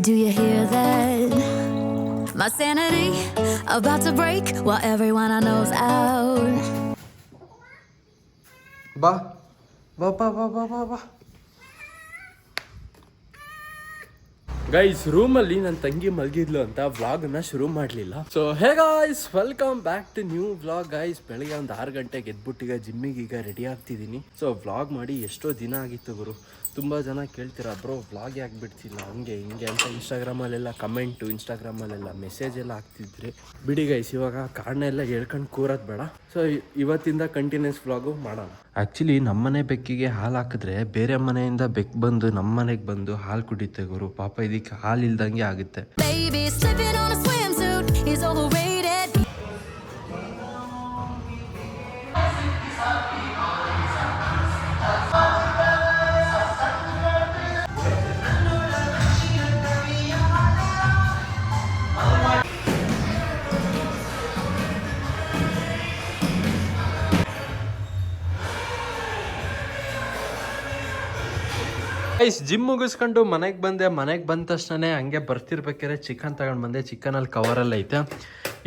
Do you hear that? My sanity about to break while everyone I know's out. ಬಾ ಬಾ ಬಾ ಬಾ ಬಾ ಬಾ ಬಾ ಗೈಸ್, ರೂಮಲ್ಲಿ ನನ್ನ ತಂಗಿ ಮಲಗಿದ್ಲು ಅಂತ ವ್ಲಾಗನ್ನ ಶುರು ಮಾಡಲಿಲ್ಲ. So hey guys, welcome back to new vlog. Guys, ಬೆಳಗ್ಗೆ ಒಂದು 6 ಗಂಟೆಗೆ ಎದ್ಬಿಟ್ಟು ಜಿಮ್ಮಿಗೆ ಈಗ ರೆಡಿ ಆಗ್ತಿದ್ದೀನಿ. ಸೊ ವ್ಲಾಗ್ ಮಾಡಿ ಎಷ್ಟೋ ದಿನ ಆಗಿತ್ತು ಗುರು. ತುಂಬ ಜನ ಕೇಳ್ತೀರಾ, ಬ್ರೋ ವ್ಲಾಗ್ ಯಾಕೆ ಬಿಡ್ತಿಲ್ಲ ಹಂಗೆ ಹಿಂಗೆ ಅಂತ ಇನ್ಸ್ಟಾಗ್ರಾಮಲ್ಲೆಲ್ಲ ಕಮೆಂಟು, ಇನ್ಸ್ಟಾಗ್ರಾಮಲ್ಲೆಲ್ಲ ಮೆಸೇಜ್ ಎಲ್ಲ ಹಾಕ್ತಿದ್ರಿ. ಬಿಡಿ ಗೈಸ್, ಇವಾಗ ಕಾರಣ ಎಲ್ಲ ಹೇಳ್ಕೊಂಡು ಕೂರೋದು ಬೇಡ. ಸೊ ಇವತ್ತಿಂದ ಕಂಟಿನ್ಯೂಸ್ ವ್ಲಾಗು ಮಾಡೋಣ. ಆ್ಯಕ್ಚುಲಿ ನಮ್ಮನೆ ಬೆಕ್ಕಿಗೆ ಹಾಲು ಹಾಕಿದ್ರೆ ಬೇರೆ ಮನೆಯಿಂದ ಬೆಕ್ಕು ಬಂದು ನಮ್ಮ ಮನೆಗೆ ಬಂದು ಹಾಲು ಕುಡಿತೆ ಗುರು. ಪಾಪ ಇದಕ್ಕೆ ಹಾಲು ಇಲ್ದಂಗೆ ಆಗುತ್ತೆ. ಜಿಮ್ ಮುಗಿಸ್ಕೊಂಡು ಮನೆಗೆ ಬಂದೆ. ಮನೆಗೆ ಬಂದ ತಕ್ಷಣ ಹಂಗೆ ಬರ್ತಿರ್ಬೇಕಾದ್ರೆ ಚಿಕನ್ ತಗೊಂಡು ಬಂದೆ. ಚಿಕನಲ್ಲಿ ಕವರಲ್ಲಿ ಐತೆ.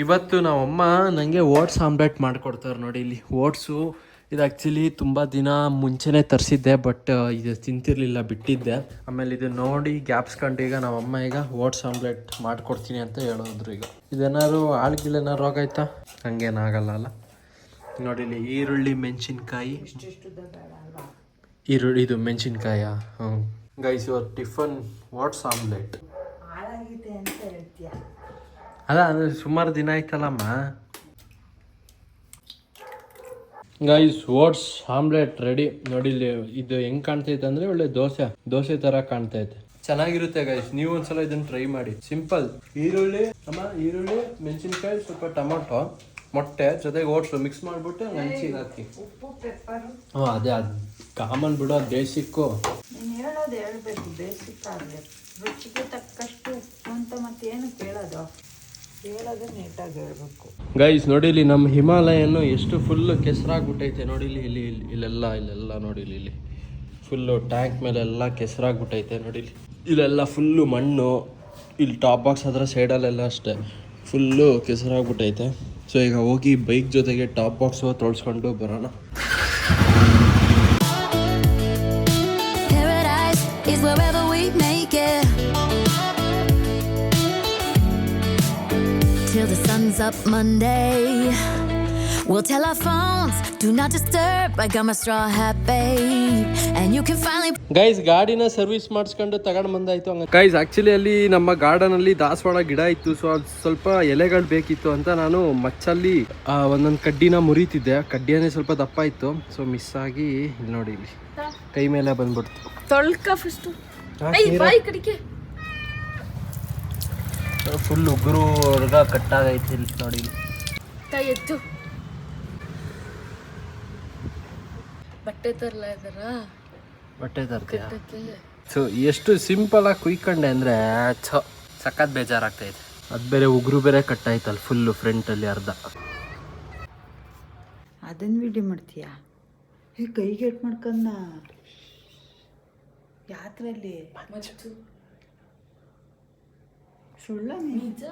ಇವತ್ತು ನಾವಮ್ಮ ನನಗೆ ಓಟ್ಸ್ ಆಮ್ಲೆಟ್ ಮಾಡಿಕೊಡ್ತಾರೆ ನೋಡಿ. ಇಲ್ಲಿ ಓಟ್ಸು ಇದು ಆ್ಯಕ್ಚುಲಿ ತುಂಬ ದಿನ ಮುಂಚೆನೇ ತರಿಸಿದ್ದೆ, ಬಟ್ ಇದು ತಿಂತಿರಲಿಲ್ಲ, ಬಿಟ್ಟಿದ್ದೆ. ಆಮೇಲೆ ಇದು ನೋಡಿ ಗ್ಯಾಪ್ಸ್ಕೊಂಡು ಈಗ ನಾವಮ್ಮ ಈಗ ಓಟ್ಸ್ ಆಮ್ಲೆಟ್ ಮಾಡಿಕೊಡ್ತೀನಿ ಅಂತ ಹೇಳಿದ್ರು. ಈಗ ಇದೇನಾದ್ರು ಆಳ್ಗಿಲ್ಲೇನಾರು ರೋಗ ಆಯ್ತಾ? ಹಂಗೇನಾಗಲ್ಲ ಅಲ್ಲ. ನೋಡಿ ಇಲ್ಲಿ ಈರುಳ್ಳಿ, ಮೆಣಸಿನ್ಕಾಯಿ, ಈರುಳ್ಳಿ, ಇದು ಮೆಣಸಿನ್ಕಾಯ. ಗೈಸ್, ಇವತ್ತು ಟಿಫನ್ ಓಟ್ಸ್ ಆಮ್ಲೆಟ್. ಅಲ್ಲ, ಅಂದರೆ ಸುಮಾರು ದಿನ ಆಯ್ತಲ್ಲಮ್ಮ. Guys, oats omelette ready. ನೋಡಿ ಇಲ್ಲಿ ಇದು ಹೆಂಗೆ ಕಾಣ್ತೈತೆ ಅಂದರೆ ಒಳ್ಳೆ ದೋಸೆ ಥರ ಕಾಣ್ತೈತೆ. ಚೆನ್ನಾಗಿರುತ್ತೆ ಗೈಸ್, ನೀವು ಒಂದ್ಸಲ ಇದನ್ನು ಟ್ರೈ ಮಾಡಿ. ಸಿಂಪಲ್ ಈರುಳ್ಳಿ, ಮೆಣಸಿನ್ಕಾಯಿ, ಸ್ವಲ್ಪ ಟೊಮೊಟೊ, ಮೊಟ್ಟೆ ಜೊತೆಗೆ ಓಟ್ಸು ಮಿಕ್ಸ್ ಮಾಡಿಬಿಟ್ಟು ಲಂಚಿಗೆ ಹಾಕಿ. ಹಾಂ, ಅದೇ ಅದು ಕಾಮನ್ ಬಿಡೋ, ಬೇಸಿಕ್ಕು. ಹೇಳೋದು ಹೇಳ್ಬೇಕು, ಬೇಸಿಕ್ ಆಗಲಿ. ರುಚಿಗೆ ತಕ್ಕಷ್ಟು ಅಂತ ಮತ್ತೇನು ಕೇಳೋದು ನೀಟಾಗಿ ಹೇಳ್ಬೇಕು. ಗೈಸ್ ನೋಡಿ ಇಲ್ಲಿ ನಮ್ಮ ಹಿಮಾಲಯನ್ನು ಎಷ್ಟು ಫುಲ್ಲು ಕೆಸರಾಗ್ಬಿಟ್ಟೈತೆ ನೋಡಿ. ಇಲ್ಲೆಲ್ಲ ನೋಡಿ ಇಲ್ಲಿ ಫುಲ್ಲು ಟ್ಯಾಂಕ್ ಮೇಲೆಲ್ಲ ಕೆಸರಾಗ್ಬಿಟ್ಟೈತೆ ನೋಡಿ. ಇಲ್ಲೆಲ್ಲ ಫುಲ್ಲು ಮಣ್ಣು. ಇಲ್ಲಿ ಟಾಪ್ ಬಾಕ್ಸ್ ಅದರ ಸೈಡಲ್ಲೆಲ್ಲ ಅಷ್ಟೇ ಫುಲ್ಲು ಕೆಸರಾಗ್ಬಿಟ್ಟೈತೆ. ಸೊ ಈಗ ಹೋಗಿ ಬೈಕ್ ಜೊತೆಗೆ ಟಾಪ್ ಬಾಕ್ಸು ತೊಳ್ಸ್ಕೊಂಡು ಬರೋಣ. Till the sun's up Monday, we'll tell our phones do not disturb. I got my straw hat, babe, and you can finally. Guys, ಗಾಡಿನ service ಮಾಡಿಸ್ಕೊಂಡು ತಗೊಂಡು ಬಂದಾಯ್ತು. ಹಂಗೆ ಗೈಸ್, ಆ್ಯಕ್ಚುಲಿ ಅಲ್ಲಿ ನಮ್ಮ ಗಾರ್ಡನಲ್ಲಿ ದಾಸವಾಳ ಗಿಡ ಇತ್ತು. ಸೊ ಅದು ಸ್ವಲ್ಪ ಎಲೆಗಳು ಬೇಕಿತ್ತು ಅಂತ ನಾನು ಮಚ್ಚಲ್ಲಿ ಒಂದೊಂದು ಕಡ್ಡಿನ ಮುರಿತಿದ್ದೆ. ಕಡ್ಡಿಯೇ ಸ್ವಲ್ಪ ದಪ್ಪ ಇತ್ತು. ಸೊ ಮಿಸ್ ಆಗಿ ಇಲ್ಲಿ ನೋಡಿ, ಇಲ್ಲಿ ಕೈ ಮೇಲೆ ಬಂದ್ಬಿಡ್ತು. ಫುಲ್ ಉಗುರು ಹೊರಗ ಕಟ್ಟಾಗೈತಿ ಇಲ್ಲಿ ನೋಡಿ. ಬಟ್ಟೆ ತರ್ತೀಯ? ಸೊ ಎಷ್ಟು ಸಿಂಪಲ್ ಆಗಿ ಕುಯ್ಕೊಂಡೆ ಅಂದರೆ ಸಖತ್ ಬೇಜಾರಾಗ್ತೈತೆ. ಅದು ಬೇರೆ ಉಗುರು ಬೇರೆ ಕಟ್ಟಾಯ್ತಲ್ಲ ಫುಲ್ಲು ಫ್ರಂಟಲ್ಲಿ ಅರ್ಧ. ಅದನ್ನು ವಿಡಿಯೋ ಮಾಡ್ತೀಯಾ? ಕೈಗೆ ಎಟ್ ಮಾಡ್ಕೊಂಡ ಯಾತ್ರಲ್ಲಿ ಸುಳ್ಳ ನಿಜ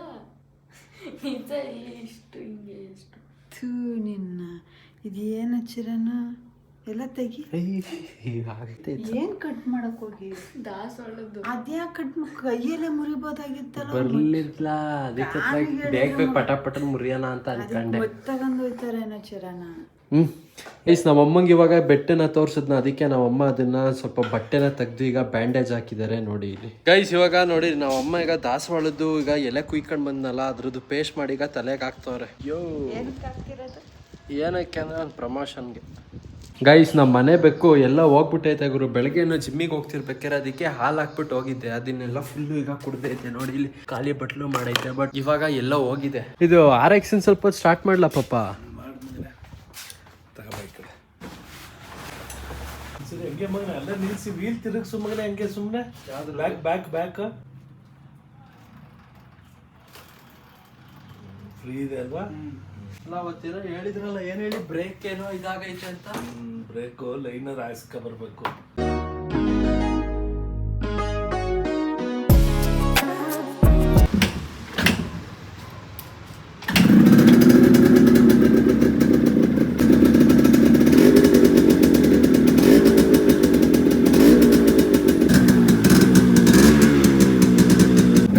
ಎಷ್ಟು ಹಿಂಗೆ ಎಷ್ಟು ಥೂ ನಿನ್ನ. ಇದೇನು ಚಿರನ ಎಲ್ಲ ತೆಗಿ. ಏನು ಕಟ್ ಮಾಡಕ್ ಹೋಗಿ ದಾಸವಾಳದ್ದು ಅದ್ಯಾಕೆ ಕಟ್ ಕೈಯಲ್ಲೇ ಮುರಿಬೋದಾಗಿತ್ತಲ್ಲ. ಬರ್ಲಿಲ್ಲ, ಅದಕ್ಕೆ ಬೇಗ ಪಟ ಮುರಿಯೋಣ ಅಂತ ಅನ್ಕೊಂಡೆ. ತಗೊಂಡು ಹೋಯ್ತಾರೇನೋ ಚಿರನ. ಈಸ್ ನಮ್ಮಮ್ಮಂಗೆ ಇವಾಗ ಬೆಟ್ಟನ ತೋರ್ಸದ್ನ, ಅದಕ್ಕೆ ನಾವಮ್ಮ ಅದನ್ನ ಸ್ವಲ್ಪ ಬಟ್ಟೆನ ತೆಗ್ದು ಈಗ ಬ್ಯಾಂಡೇಜ್ ಹಾಕಿದ್ದಾರೆ ನೋಡಿ ಇಲ್ಲಿ. ಗೈಸ್, ಇವಾಗ ನೋಡಿ ನಾವಮ್ಮ ಈಗ ದಾಸವಾಳದ್ದು ಈಗ ಎಲೆ ಕುಯ್ಕೊಂಡು ಬಂದ್ನಲ್ಲ, ಅದ್ರದ್ದು ಪೇಸ್ಟ್ ಮಾಡಿ ಈಗ ತಲೆಗೆ ಹಾಕ್ತವ್ರೆ. ಏನಕ್ಕೆ ಅಂದ್ರೆ ಪ್ರಮೋಷನ್ಗೆ. ಗೈಸ್, ನಮ್ಮ ಮನೆ ಬೆಕ್ಕು ಎಲ್ಲ ಹೋಗ್ಬಿಟ್ಟೈತೆ ಗುರು. ಬೆಳಗ್ಗೆನೂ ಜಿಮ್ಮಿಗೆ ಹೋಗ್ತಿರ್ಬೇಕಾರೆ ಅದಕ್ಕೆ ಹಾಲು ಹಾಕ್ಬಿಟ್ಟು ಹೋಗಿದ್ದೆ. ಅದನ್ನೆಲ್ಲ ಫುಲ್ಲು ಈಗ ಕುಡ್ದೈತೆ ನೋಡಿ. ಇಲ್ಲಿ ಖಾಲಿ ಬಟ್ಲು ಮಾಡೈತೆ, ಬಟ್ ಇವಾಗ ಎಲ್ಲ ಹೋಗಿದೆ. ಇದು RX ಸ್ವಲ್ಪ ಸ್ಟಾರ್ಟ್ ಮಾಡ್ಲಾ ಪಾಪ? ಹಂಗೆ ಮಗನ ಎಲ್ಲ ನಿಲ್ಸಿ ವೀಲ್ ತಿರುಗಿಸು ಮಗನೇ. ಹಂಗೆ ಸುಮ್ಮನೆ ಬ್ಯಾಕ್ ಫ್ರೀ ಇದೆ ಅಲ್ವಾ? ಅವತ್ತೇನೋ ಹೇಳಿದ್ರಲ್ಲ, ಏನು ಹೇಳಿ, ಬ್ರೇಕ್ ಏನೋ ಇದಾಗೈತೆ ಅಂತ. ಬ್ರೇಕು ಲೈನರ್ ಹಾಯಿಸ್ಕೊ ಬರ್ಬೇಕು.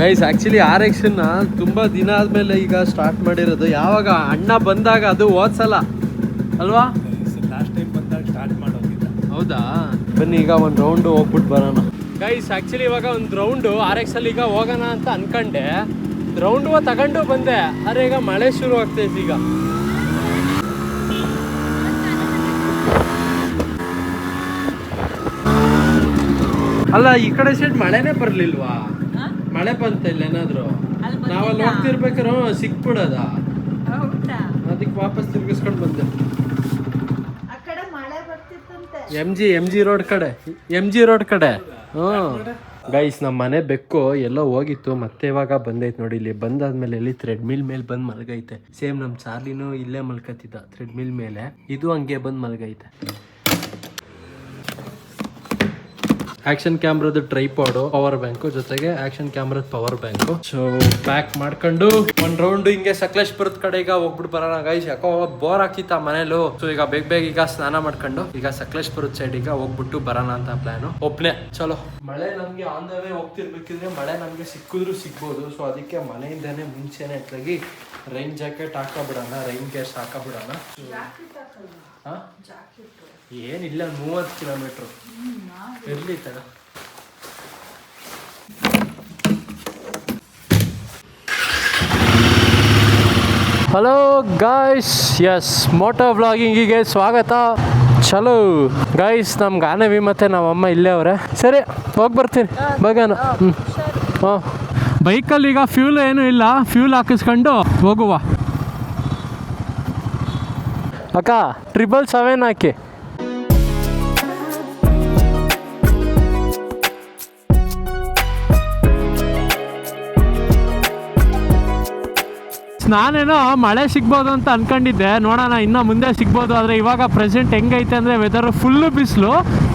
ಗೈಸ್ ಆ್ಯಕ್ಚುಲಿ RX-ನ ತುಂಬ ದಿನ ಆದಮೇಲೆ ಈಗ ಸ್ಟಾರ್ಟ್ ಮಾಡಿರೋದು. ಯಾವಾಗ ಅಣ್ಣ ಬಂದಾಗ, ಅದು ಹೋದ್ಸಲ ಅಲ್ವಾ, ಲಾಸ್ಟ್ ಟೈಮ್ ಬಂದಾಗ ಸ್ಟಾರ್ಟ್ ಮಾಡೋದಿಲ್ಲ. ಹೌದಾ? ಬನ್ನಿ ಈಗ ಒಂದು ರೌಂಡು ಹೋಗ್ಬಿಟ್ಟು ಬರೋಣ. ಗೈಸ್ ಆ್ಯಕ್ಚುಲಿ ಇವಾಗ ಒಂದು ರೌಂಡು RX-ಅಲ್ಲಿ ಈಗ ಹೋಗೋಣ ಅಂತ ಅನ್ಕೊಂಡೆ. ರೌಂಡು ತಗೊಂಡು ಬಂದೆ, ಆದರೆ ಈಗ ಮಳೆ ಶುರು ಆಗ್ತೈತೆ ಈಗ. ಅಲ್ಲ, ಈ ಕಡೆ ಸೈಡ್ ಮಳೆನೇ ಬರ್ಲಿಲ್ವಾ? ಮಳೆ ಬಂತ ಇಲ್ಲ ಏನಾದ್ರು? ನಾವಲ್ಲಿ ಹೋಗ್ತಿರ್ಬೇಕಾದ್ರೆ ಸಿಕ್ಬಿಡದ, ಅದಕ್ಕೆ ವಾಪಸ್ ತಿರ್ಗಿಸ್ಕೊಂಡು ಬಂದೆ. ಎಂ ಜಿ ರೋಡ್ ಕಡೆ. ಗೈಸ್ ನಮ್ಮ ಮನೆ ಬೆಕ್ಕು ಎಲ್ಲೋ ಹೋಗಿತ್ತು, ಮತ್ತೆ ಇವಾಗ ಬಂದೈತೆ ನೋಡಿ. ಇಲ್ಲಿ ಬಂದಾದ್ಮೇಲೆ ಇಲ್ಲಿ ಥ್ರೆಡ್ ಮಿಲ್ ಮೇಲೆ ಬಂದು ಮಲಗೈತೆ. ಸೇಮ್ ನಮ್ಮ ಚಾರ್ಲಿನೂ ಇಲ್ಲೇ ಮಲ್ಕತ್ತಿದ್ದ ಥ್ರೆಡ್ ಮಿಲ್ ಮೇಲೆ, ಇದು ಹಂಗೆ ಬಂದು ಮಲಗೈತೆ. ಆಕ್ಷನ್ ಕ್ಯಾಮ್ರಾದ ಟ್ರೈಪಾಡು, ಪವರ್ ಬ್ಯಾಂಕು, ಜೊತೆಗೆ ಆಕ್ಷನ್ ಕ್ಯಾಮ್ರಾದ ಪವರ್ ಬ್ಯಾಂಕು. ಸೊ ಪ್ಯಾಕ್ ಮಾಡ್ಕೊಂಡು ಒಂದ್ ರೌಂಡ್ ಹಿಂಗೆ ಸಕಲೇಶ್ಪುರದ ಕಡೆ ಈಗ ಹೋಗ್ಬಿಟ್ಟು ಬರೋಣ ಗೈಸ್. ಯಾಕೋ ಬೋರ್ ಆಗ್ತಿತ್ತ ಮನೇಲು. ಸೊ ಈಗ ಬೇಗ ಈಗ ಸ್ನಾನ ಮಾಡ್ಕೊಂಡು ಈಗ ಸಕಲೇಶ್ಪುರದ ಸೈಡ್ ಈಗ ಹೋಗ್ಬಿಟ್ಟು ಬರೋಣ ಅಂತ ಪ್ಲಾನು. ಒಬ್ನೇ ಚಲೋ. ಮಳೆ ನಮ್ಗೆ ಆನ್ ದ ವೇ ಹೋಗ್ತಿರ್ಬೇಕಿದ್ರೆ ಮಳೆ ನಮ್ಗೆ ಸಿಕ್ಕಿದ್ರು ಸಿಗ್ಬೋದು. ಸೊ ಅದಕ್ಕೆ ಮನೆಯಿಂದಾನೆ ಮುಂಚೆನೆ ಅಟ್ಲಾಗಿ ರೈನ್ ಜಾಕೆಟ್ ಹಾಕಬಿಡೋಣ, ರೈನ್ ಗೇರ್ಸ್ ಹಾಕಬಿಡೋಣ. ಏನಿಲ್ಲ, 30 ಕಿಲೋಮೀಟ್ರು ಇರ್ಲಿ ತಗ. ಹಲೋ ಗಾಯ್ಸ್, ಎಸ್ ಮೋಟೋ ವ್ಲಾಗಿಂಗಿಗೆ ಸ್ವಾಗತ. ಚಲೋ ಗಾಯ್ಸ್, ನಮ್ಮ ಗಾನವಿ ಮತ್ತು ನಮ್ಮಮ್ಮ ಇಲ್ಲೇ ಅವರೇ. ಸರಿ ಹೋಗಿ ಬರ್ತೀನಿ ಬಗಾನ. ಹಾಂ, ಬೈಕಲ್ಲಿ ಈಗ ಫ್ಯೂಲ್ ಏನೂ ಇಲ್ಲ, ಫ್ಯೂಲ್ ಹಾಕಿಸ್ಕೊಂಡು ಹೋಗುವ. ಅಕ್ಕ 777 ಹಾಕಿ. ನಾನೇನೋ ಮಳೆ ಸಿಗ್ಬೋದು ಅಂತ ಅನ್ಕೊಂಡಿದ್ದೆ, ನೋಡೋಣ ಇನ್ನು ಮುಂದೆ ಸಿಗ್ಬೋದು. ಆದರೆ ಇವಾಗ ಪ್ರೆಸೆಂಟ್ ಹೆಂಗೈತೆ ಅಂದರೆ ವೆದರ್ ಫುಲ್ಲು ಬಿಸಿಲು,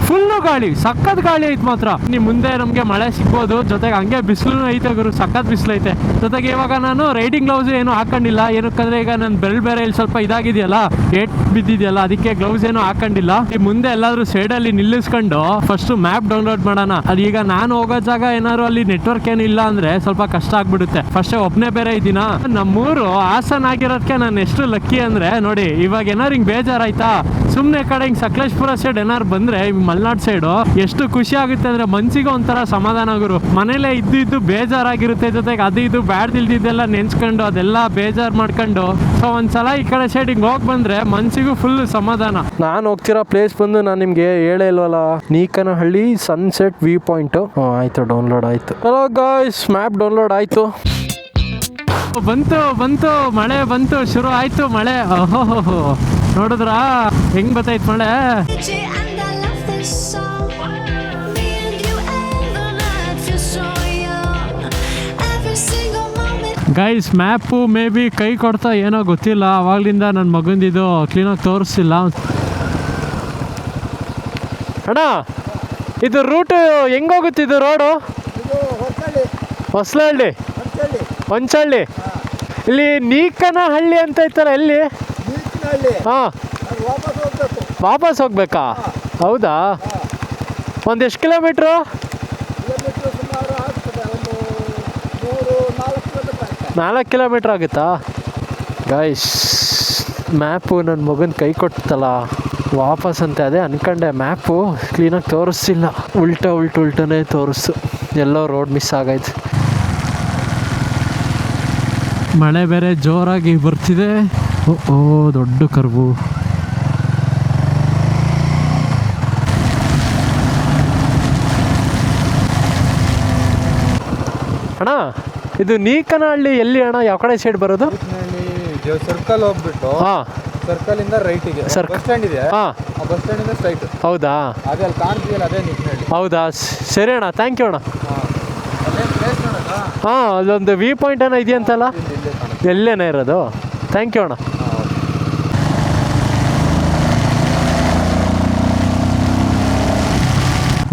ಫುಲ್ಲು ಗಾಳಿ, ಸಖತ್ ಗಾಳಿ ಐತೆ ಮಾತ್ರ. ನೀವು ಮುಂದೆ ನಮಗೆ ಮಳೆ ಸಿಗ್ಬೋದು, ಜೊತೆಗೆ ಹಂಗೆ ಬಿಸಿಲು ಐತೆ ಗುರು, ಸಖತ್ ಬಿಸಿಲು ಐತೆ. ಜೊತೆಗೆ ಇವಾಗ ನಾನು ರೈಡಿಂಗ್ ಗ್ಲೌಸ್ ಏನು ಹಾಕೊಂಡಿಲ್ಲ, ಏನಕ್ಕಂದ್ರೆ ಈಗ ನನ್ನ ಬೆಲ್ ಬೇರೆ ಇಲ್ಲಿ ಸ್ವಲ್ಪ ಇದಾಗಿದೆಯಲ್ಲ, ಏಟ್ ಬಿದ್ದಿದೆಯಲ್ಲ, ಅದಕ್ಕೆ ಗ್ಲೌಸ್ ಏನು ಹಾಕೊಂಡಿಲ್ಲ. ಈ ಮುಂದೆ ಎಲ್ಲಾದ್ರೂ ಸೈಡಲ್ಲಿ ನಿಲ್ಲಿಸ್ಕೊಂಡು ಫಸ್ಟ್ ಮ್ಯಾಪ್ ಡೌನ್ಲೋಡ್ ಮಾಡೋಣ. ಅದೀಗ ನಾನು ಹೋಗೋ ಜಾಗ ಏನಾದ್ರು ಅಲ್ಲಿ ನೆಟ್ವರ್ಕ್ ಏನು ಇಲ್ಲ ಅಂದರೆ ಸ್ವಲ್ಪ ಕಷ್ಟ ಆಗ್ಬಿಡುತ್ತೆ. ಫಸ್ಟ್ ಒಬ್ಬನೇ ಬೇರೆ ಇದ್ದೀನ. ನಮ್ಮೂರು ಹಾಸನ ಆಗಿರೋದಕ್ಕೆ ನಾನು ಎಷ್ಟು ಲಕ್ಕಿ ಅಂದರೆ ನೋಡಿ, ಇವಾಗ ಏನಾರು ಹಿಂಗೆ ಬೇಜಾರಾಯ್ತಾ, ಸುಮ್ಮನೆ ಕಡೆ ಹಿಂಗೆ ಸಕಲೇಶ್ಪುರ ಸೈಡ್ ಏನಾರು ಬಂದರೆ ಮಲೆನಾಡು ಸೈಡು ಎಷ್ಟು ಖುಷಿ ಆಗುತ್ತೆ ಅಂದರೆ ಮನ್ಸಿಗೆ ಒಂಥರ ಸಮಾಧಾನ ಗುರು. ಮನೇಲೆ ಇದ್ದು ಬೇಜಾರಾಗಿರುತ್ತೆ, ಜೊತೆಗೆ ಅದು ಇದು ಬ್ಯಾಡ್ದಿಲ್ದಿದ್ದೆಲ್ಲ ನೆನ್ಸ್ಕೊಂಡು ಅದೆಲ್ಲ ಬೇಜಾರು ಮಾಡ್ಕೊಂಡು ಸೊ ಒಂದ್ಸಲ ಈ ಕಡೆ ಸೈಡ್ ಹಿಂಗೆ ಹೋಗಿ ಬಂದರೆ ಮನ್ಸಿಗೂ ಫುಲ್ ಸಮಾಧಾನ. ನಾನು ಹೋಗ್ತಿರೋ ಪ್ಲೇಸ್ ಬಂದು ನಾನು ನಿಮಗೆ ಹೇಳೇ ಇಲ್ವಲ್ಲ, ನೀಕನಹಳ್ಳಿ ಸನ್ಸೆಟ್ ವ್ಯೂ ಪಾಯಿಂಟು. ಆಯಿತು, ಡೌನ್ಲೋಡ್ ಆಯಿತು. ಹಲೋ ಗಾಯ್ಸ್, ಮ್ಯಾಪ್ ಡೌನ್ಲೋಡ್ ಆಯಿತು. ಬಂತು ಮಳೆ ಬಂತು, ಶುರು ಆಯ್ತು ಮಳೆ. ಓಹೋ, ನೋಡಿದ್ರಾ ಹೆಂಗ್ ಬತ್ತೈತ್ ಮಳೆ. ಗೈಸ್ ಮ್ಯಾಪು ಮೇ ಬಿ ಕೈ ಕೊಡ್ತಾ ಏನೋ ಗೊತ್ತಿಲ್ಲ, ಅವಾಗ್ಲಿಂದ ನನ್ನ ಮಗಂದಿದು ಕ್ಲೀನಾಗಿ ತೋರಿಸ್ತಿಲ್ಲ. ಅಣ್ಣ ಇದು ರೂಟ್ ಹೆಂಗೋಗುತ್ತಿದ್ದು ರೋಡು? ಹೊಸಲಹಳ್ಳಿ, ಹೊಂಚಳ್ಳಿ, ಇಲ್ಲಿ ನೀಕನಹಳ್ಳಿ ಅಂತ ಇತ್ತಲ್ಲ, ಎಲ್ಲಿ? ಹಾಂ, ವಾಪಸ್ ಹೋಗ್ಬೇಕಾ? ಹೌದಾ? ಒಂದೆಷ್ಟು ಕಿಲೋಮೀಟ್ರು? 4 ಕಿಲೋಮೀಟ್ರ್ ಆಗುತ್ತಾ? ಗೈಸ್ ಮ್ಯಾಪು ನನ್ನ ಮಗನ ಕೈ ಕೊಟ್ಟಲ್ಲ ವಾಪಸ್ ಅಂತ ಅದೇ ಅನ್ಕೊಂಡೆ. ಮ್ಯಾಪು ಕ್ಲೀನಾಗಿ ತೋರಿಸ್ತಿಲ್ಲ, ಉಲ್ಟನೇ ತೋರಿಸ್ತು. ಎಲ್ಲೋ ರೋಡ್ ಮಿಸ್ ಆಗೈತೆ. ಮಳೆ ಬೇರೆ ಜೋರಾಗಿ ಬರ್ತಿದೆ. ಓ ದೊಡ್ಡ ಕರ್ವು. ಅಣ್ಣ ಇದು ನೀಕನಹಳ್ಳಿ ಎಲ್ಲಿ ಅಣ್ಣ? ಯಾವ ಕಡೆ ಸೈಡ್ ಬರೋದು? ಸರ್ಕಲ್ ಹೋಗ್ಬಿಟ್ಟು ಸರ್ಕಲ್ ಇಂದ ರೈಟಿಗೆ ಬಸ್ ಸ್ಟ್ಯಾಂಡ್ ಇದೆ. ಆ ಬಸ್ ಸ್ಟ್ಯಾಂಡ್ ಇಂದ ಸ್ಟ್ರೈಟ್. ಹೌದಾ? ಅದೇ ಅಲ್ಲಿ ಕಾಣ್ತಿದೆಯಲ್ಲ, ಅದೇ ನೀಕನಹಳ್ಳಿ. ಹೌದಾ? ಸರಿ ಅಣ್ಣ, ಥ್ಯಾಂಕ್ ಯು ಅಣ್ಣ. ಹಾಂ, ಅಲ್ಲೊಂದು ವ್ಯೂ ಪಾಯಿಂಟ್ ಏನೋ ಇದೆಯಂತಲ್ಲ, ಎಲ್ಲೇನ ಇರೋದು? ಥ್ಯಾಂಕ್ ಯು ಅಣ್ಣ.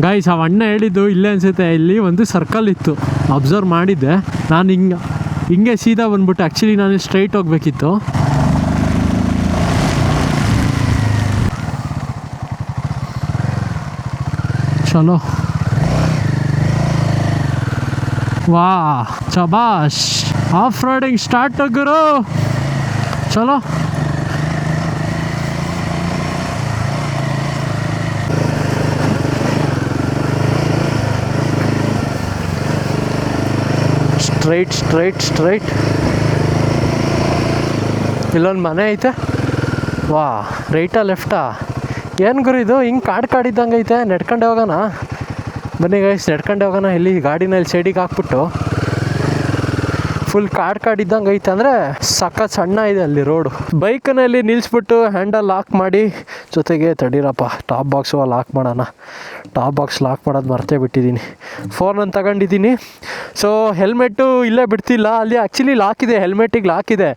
ಗಾಯ್ಸ್ ಆ ಅಣ್ಣ ಹೇಳಿದ್ದು ಇಲ್ಲೇ ಅನಿಸುತ್ತೆ, ಇಲ್ಲಿ ಒಂದು ಸರ್ಕಲ್ ಇತ್ತು, ಅಬ್ಸರ್ವ್ ಮಾಡಿದ್ದೆ ನಾನು. ಹಿಂಗೆ ಸೀದಾ ಬಂದ್ಬಿಟ್ಟು ಆ್ಯಕ್ಚುಲಿ ನಾನು ಸ್ಟ್ರೈಟ್ ಹೋಗ್ಬೇಕಿತ್ತು. ಚಲೋ ವಾ ಶಬಾಷ್ ಆಫ್ ರೋಡಿಂಗ್ ಸ್ಟಾರ್ಟ್ ಗುರು ಚಲೋ ಸ್ಟ್ರೈಟ್ ಸ್ಟ್ರೈಟ್ ಸ್ಟ್ರೈಟ್ ಇಲ್ಲೊಂದು ಮನೆ ಐತೆ ವಾ ರೈಟಾ ಲೆಫ್ಟಾ ಏನು ಗುರು ಇದು ಹಿಂಗೆ ಕಾಡಿದ್ದಂಗೆ ಐತೆ ನಡ್ಕೊಂಡೆ ಹೋಗೋಣ ಬನ್ನಿ ಗೈಸ್ ನಡ್ಕೊಂಡೆ ಹೋಗೋಣ ಇಲ್ಲಿ ಗಾಡಿನಲ್ಲಿ ಸೈಡಿಗೆ ಹಾಕ್ಬಿಟ್ಟು ಫುಲ್ ಕಾಡಿದ್ದಂಗೆ ಐತೆ ಅಂದರೆ ಸಖತ್ ಸಣ್ಣ ಇದೆ ಅಲ್ಲಿ ರೋಡು ಬೈಕ್ನಲ್ಲಿ ನಿಲ್ಲಿಸ್ಬಿಟ್ಟು ಹ್ಯಾಂಡಲ್ ಲಾಕ್ ಮಾಡಿ ಜೊತೆಗೆ ತಡೀರಪ್ಪ ಟಾಪ್ ಬಾಕ್ಸು ಲಾಕ್ ಮಾಡೋಣ ಟಾಪ್ ಬಾಕ್ಸ್ ಲಾಕ್ ಮಾಡೋದು ಮರ್ತೇ ಬಿಟ್ಟಿದ್ದೀನಿ ಫೋನನ್ನು ತಗೊಂಡಿದ್ದೀನಿ ಸೊ ಹೆಲ್ಮೆಟ್ಟು ಇಲ್ಲೇ ಬಿಡ್ತಿಲ್ಲ ಅಲ್ಲಿ ಆ್ಯಕ್ಚುಲಿ ಲಾಕ್ ಇದೆ ಹೆಲ್ಮೆಟ್ಟಿಗೆ ಲಾಕ್ ಇದೆ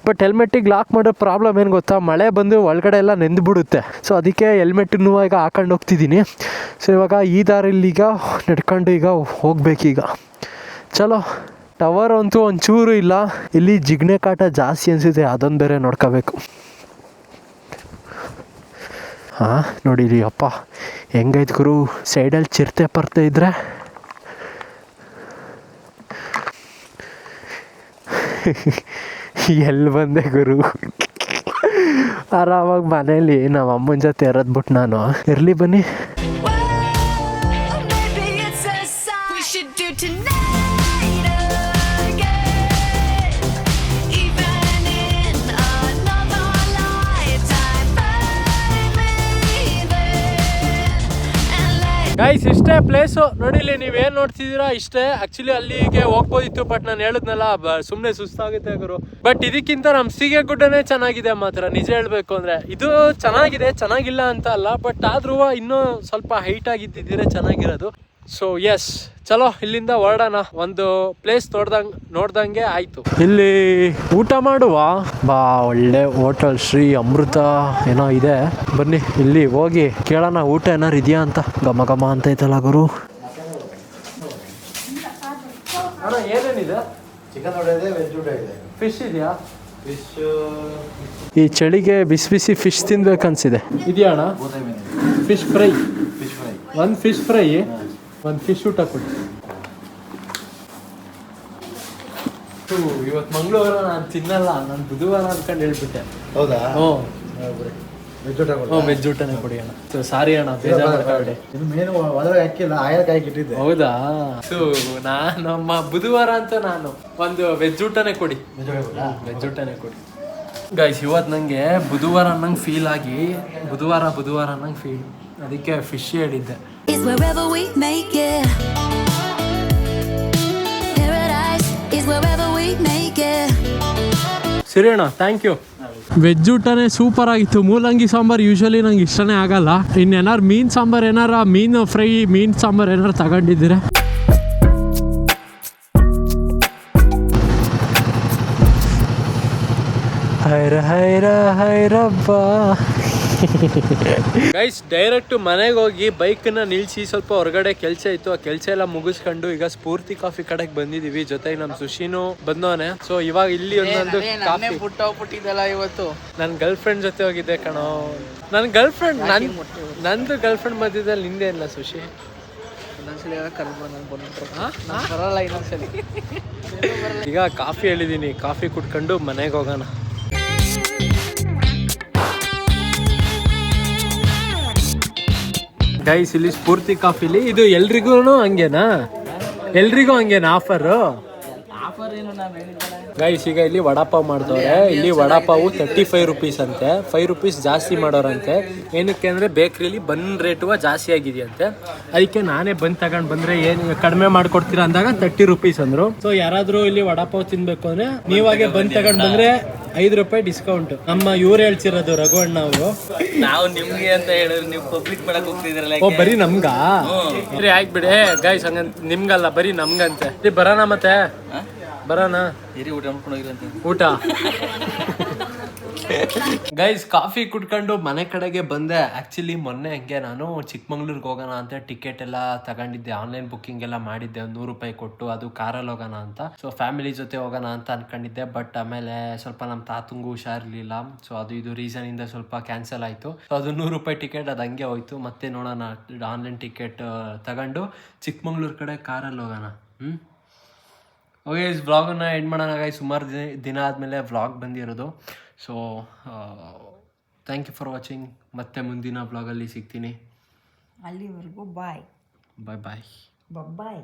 ಬಟ್ ಹೆಲ್ಮೆಟ್ಟಿಗೆ ಲಾಕ್ ಮಾಡೋ ಪ್ರಾಬ್ಲಮ್ ಏನು ಗೊತ್ತಾ ಮಳೆ ಬಂದು ಒಳಗಡೆ ಎಲ್ಲ ನೆಂದುಬಿಡುತ್ತೆ ಸೊ ಅದಕ್ಕೆ ಹೆಲ್ಮೆಟನ್ನು ಈಗ ಹಾಕೊಂಡು ಹೋಗ್ತಿದ್ದೀನಿ ಸೊ ಇವಾಗ ಈ ದಾರಿಲಿ ಈಗ ನಡ್ಕೊಂಡು ಈಗ ಹೋಗ್ಬೇಕೀಗ ಚಲೋ ಟವರ್ ಅಂತೂ ಒಂಚೂರು ಇಲ್ಲ ಇಲ್ಲಿ ಜಿಗ್ನೆ ಕಾಟ ಜಾಸ್ತಿ ಅನಿಸುತ್ತೆ ಅದೊಂದು ಬೇರೆ ನೋಡ್ಕೋಬೇಕು ಹಾಂ ನೋಡಿರಿ ಅಪ್ಪ ಹೆಂಗೈತೆ ಗುರು ಸೈಡಲ್ಲಿ ಚಿರತೆ ಪರ್ತೆ ಇದ್ರೆ ಎಲ್ಲಿ ಬಂದೆ ಗುರು ಆರಾಮಾಗಿ ಮನೇಲಿ ನಮ್ಮ ಅಮ್ಮನ ಜೊತೆ ಇರೋದ್ಬಿಟ್ಟು ನಾನು ಇರಲಿ ಬನ್ನಿ ಗೈಸ್ ಇಷ್ಟೇ ಪ್ಲೇಸು ನೋಡಿಲಿ ನೀವೇನು ನೋಡ್ತಿದ್ದೀರಾ ಇಷ್ಟೇ ಆ್ಯಕ್ಚುಲಿ ಅಲ್ಲಿಗೆ ಹೋಗ್ಬೋದಿತ್ತು ಬಟ್ ನಾನು ಹೇಳಿದ್ನಲ್ಲ ಸುಮ್ಮನೆ ಸುಸ್ತಾಗುತ್ತೆ ಗುರು ಬಟ್ ಇದಕ್ಕಿಂತ ನಮ್ಮ ಸೀಗೆ ಗುಡ್ಡನೇ ಚೆನ್ನಾಗಿದೆ ಮಾತ್ರ ನಿಜ ಹೇಳಬೇಕು ಅಂದರೆ ಇದು ಚೆನ್ನಾಗಿದೆ ಚೆನ್ನಾಗಿಲ್ಲ ಅಂತ ಅಲ್ಲ ಬಟ್ ಆದ್ರೂ ಇನ್ನೂ ಸ್ವಲ್ಪ ಹೈಟ್ ಆಗಿದ್ದಿದ್ರೆ ಚೆನ್ನಾಗಿರೋದು ಸೊ ಎಸ್ ಚಲೋ ಇಲ್ಲಿಂದ ಹೊರಡೋಣ ಒಂದು ಪ್ಲೇಸ್ ನೋಡ್ದಂಗೆ ಆಯಿತು ಇಲ್ಲಿ ಊಟ ಮಾಡುವ ಬಾ ಒಳ್ಳೆ ಹೋಟೆಲ್ ಶ್ರೀ ಅಮೃತ ಏನೋ ಇದೆ ಬನ್ನಿ ಇಲ್ಲಿ ಹೋಗಿ ಕೇಳೋಣ ಊಟ ಏನಾರು ಇದೆಯಾ ಅಂತ ಘಮ ಘಮ ಅಂತ ಐತಲ್ಲ ಗುರು ಏನೇನಿದೆ ಚಿಕನ್ ಊಟ ಇದೆ ವೆಜ್ ಊಟ ಇದೆ ಫಿಶ್ ಇದೆಯಾ ಫಿಶ್ ಈ ಚಳಿಗೆ ಬಿಸಿ ಬಿಸಿ ಫಿಶ್ ತಿನ್ಬೇಕನ್ಸಿದೆ ಇದೆಯಾ ಅಣ್ಣ ಫಿಶ್ ಫ್ರೈ ಒಂದು ಫಿಶ್ ಫ್ರೈ ಒಂದು ಫಿಶ್ ಊಟ ಕೊಡಿ ಇವತ್ತು ಮಂಗಳವಾರ ನಾನು ತಿನ್ನಲ್ಲ ನಾನು ಬುಧವಾರ ಅನ್ಕೊಂಡು ಹೇಳ್ಬಿಟ್ಟೆ ಹೌದಾ ಹ್ಞೂ ವೆಜ್ ಊಟ ವೆಜ್ ಊಟನೇ ಕೊಡಿ ಅಣ್ಣ ಸಾರಿ ಅಣ್ಣ ಬೇಜಾರು ಮಾಡ್ಕೊಳ್ಳಿ ಇದು ಮೇನು ಒಳಗೆ ಹಾಕಿಲ್ಲ ಆಯಲ್ ಕಾಯಿ ಇಟ್ಟಿದ್ದೆ ಹೌದಾ ನಮ್ಮ ಬುಧವಾರ ಅಂತ ನಾನು ಒಂದು ವೆಜ್ ಊಟನೇ ಕೊಡಿ ವೆಜ್ ಊಟನೇ ಕೊಡಿ ಗೈಸ್ ಇವತ್ತು ನನಗೆ ಬುಧವಾರ ಅನ್ನಂಗೆ ಫೀಲ್ ಆಗಿ ಬುಧವಾರ ಅನ್ನಂಗೆ ಫೀಲ್ ಅದಕ್ಕೆ ಫಿಶ್ ಹೇಳಿದ್ದೆ Is wherever we make it. Paradise is wherever we make it. ಸರಿ ಅಣ್ಣ ಥ್ಯಾಂಕ್ ಯು ವೆಜ್ ಊಟನೇ ಸೂಪರ್ ಆಗಿತ್ತು ಮೂಲಂಗಿ ಸಾಂಬಾರು ಯೂಶ್ವಲಿ ನಂಗೆ ಇಷ್ಟನೇ ಆಗಲ್ಲ ಇನ್ನೇನಾರು ಮೀನು ಸಾಂಬಾರು ಮೀನು ಫ್ರೈ ಮೀನು ಸಾಂಬಾರು ಏನಾರು ತಗೊಂಡಿದ್ದೀರಾ ಹೈರ ಹೈರ ಹೈರಬ್ಬ ಗೈಸ್ ಡೈರೆಕ್ಟ್ ಮನೆಗೆ ಹೋಗಿ ಬೈಕ್ನ ನಿಲ್ಸಿ ಸ್ವಲ್ಪ ಹೊರಗಡೆ ಕೆಲಸ ಇತ್ತು ಆ ಕೆಲಸ ಎಲ್ಲ ಮುಗಿಸ್ಕೊಂಡು ಈಗ ಸ್ಫೂರ್ತಿ ಕಾಫಿ ಕಡೆಗೆ ಬಂದಿದೀವಿ ಜೊತೆಗೆ ನಮ್ಮ ಸುಶಿನು ಬಂದವನೆ ಸೊ ಇವಾಗ ಇಲ್ಲಿ ಒಂದೊಂದು ಹೋಗ್ಬಿಟ್ಟಿದ್ದಲ್ಲ ಇವತ್ತು ನನ್ನ ಗರ್ಲ್ ಫ್ರೆಂಡ್ ಜೊತೆ ಹೋಗಿದ್ದೆ ಕಣೋ ನನ್ನ ಗರ್ಲ್ ಫ್ರೆಂಡ್ ನಂದು ಗರ್ಲ್ ಫ್ರೆಂಡ್ ಮಧ್ಯದಲ್ಲಿ ನಿಂದೆ ಇಲ್ಲ ಸುಶಿ ಈಗ ಕಾಫಿ ಹೇಳಿದೀನಿ ಕಾಫಿ ಕುಡ್ಕೊಂಡು ಮನೆಗೆ ಹೋಗೋಣ ಗೈಸ್ ಇಲ್ಲಿ ಸ್ಫೂರ್ತಿ ಕಾಫಿಲಿ ಇದು ಎಲ್ರಿಗೂ ಹಂಗೇನಾ ಆಫರು ಗೈಸ್ ಈಗ ಇಲ್ಲಿ ವಡಾಪಾವ್ ಮಾಡ್ತವ್ರೆ ಇಲ್ಲಿ ವಡಾಪಾವು 35 ರೂಪೀಸ್ ಅಂತೆ 5 ರೂಪೀಸ್ ಜಾಸ್ತಿ ಮಾಡೋರಂತೆ ಏನಕ್ಕೆ ಅಂದರೆ ಬೇಕ್ರಿಲಿ ಬನ್ ರೇಟು ಜಾಸ್ತಿ ಆಗಿದೆಯಂತೆ ಅದಕ್ಕೆ ನಾನೇ ಬಂದು ತಗೊಂಡು ಬಂದರೆ ಏನು ಕಡಿಮೆ ಮಾಡ್ಕೊಡ್ತೀರಾ ಅಂದಾಗ 30 ರೂಪೀಸ್ ಅಂದರು ಸೊ ಯಾರಾದರೂ ಇಲ್ಲಿ ವಡಾಪಾವ್ ತಿನ್ಬೇಕು ಅಂದರೆ ನೀವಾಗೆ ಬಂದು ತಗೊಂಡು ಬಂದರೆ 5 ರೂಪಾಯಿ ಡಿಸ್ಕೌಂಟ್ ನಮ್ಮ ಇವ್ರು ಹೇಳ್ತಿರೋದು ರಘುವಣ್ಣ ಅವರು ನಾವು ನಿಮ್ಗೆ ಅಂತ ಹೇಳಿದ್ರೆ ನೀವು ಪಬ್ಲಿಕ್ ಮಾಡಕ್ ಹೋಗ್ತಿದ್ರಲ್ಲ ಓ ಬರೀ ನಮ್ಗ ಸರಿ ಆಯ್ತು ಬಿಡಿ ಗೈಸ್ ಹಂಗಂತ ನಿಮ್ಗಲ್ಲ ಬರೀ ನಮ್ಗಂತೆ ಬರೋಣ ಮತ್ತೆ ಬರೋಣ ಊಟ ಮಾಡ್ಕೊಂಡು ಊಟ ಗೈಸ್ ಕಾಫಿ ಕುಡ್ಕೊಂಡು ಮನೆ ಕಡೆಗೆ ಬಂದೆ ಆ್ಯಕ್ಚುಲಿ ಮೊನ್ನೆ ಹಂಗೆ ನಾನು ಚಿಕ್ಕಮಂಗ್ಳೂರಿಗೆ ಹೋಗೋಣ ಅಂತ ಟಿಕೆಟ್ ಎಲ್ಲ ತಗೊಂಡಿದ್ದೆ ಆನ್ಲೈನ್ ಬುಕ್ಕಿಂಗ್ ಎಲ್ಲ ಮಾಡಿದ್ದೆ ಒಂದು 100 ರೂಪಾಯಿ ಕೊಟ್ಟು ಅದು ಕಾರಲ್ಲಿ ಹೋಗೋಣ ಅಂತ ಸೊ ಫ್ಯಾಮಿಲಿ ಜೊತೆ ಹೋಗೋಣ ಅಂತ ಅನ್ಕೊಂಡಿದ್ದೆ ಬಟ್ ಆಮೇಲೆ ಸ್ವಲ್ಪ ನಮ್ಮ ತಾತಂಗೂ ಹುಷಾರಿರ್ಲಿಲ್ಲ ಸೊ ಅದು ಇದು ರೀಸನ್ ಇಂದ ಸ್ವಲ್ಪ ಕ್ಯಾನ್ಸಲ್ ಆಯಿತು ಸೊ ಅದು 100 ರೂಪಾಯಿ ಟಿಕೆಟ್ ಅದು ಹಂಗೆ ಹೋಯ್ತು ಮತ್ತೆ ನೋಡೋಣ ಆನ್ಲೈನ್ ಟಿಕೆಟ್ ತಗೊಂಡು ಚಿಕ್ಕಮಂಗ್ಳೂರ್ ಕಡೆ ಕಾರಲ್ಲಿ ಹೋಗೋಣ ಓಕೆ ವ್ಲಾಗನ್ನು ಎಂಡ್ ಮಾಡೋಣ ಗಾಯ್ಸ್. ಸುಮಾರು ದಿನ ಆದಮೇಲೆ ವ್ಲಾಗ್ ಬಂದಿರೋದು. So thank you for watching. ಮತ್ತೆ ಮುಂದಿನ ವ್ಲಾಗಲ್ಲಿ ಸಿಗ್ತೀನಿ. ಅಲ್ಲಿವರೆಗೂ ಬಾಯ್ ಬಾಯ್ ಬಾಯ್ ಬಾಯ್.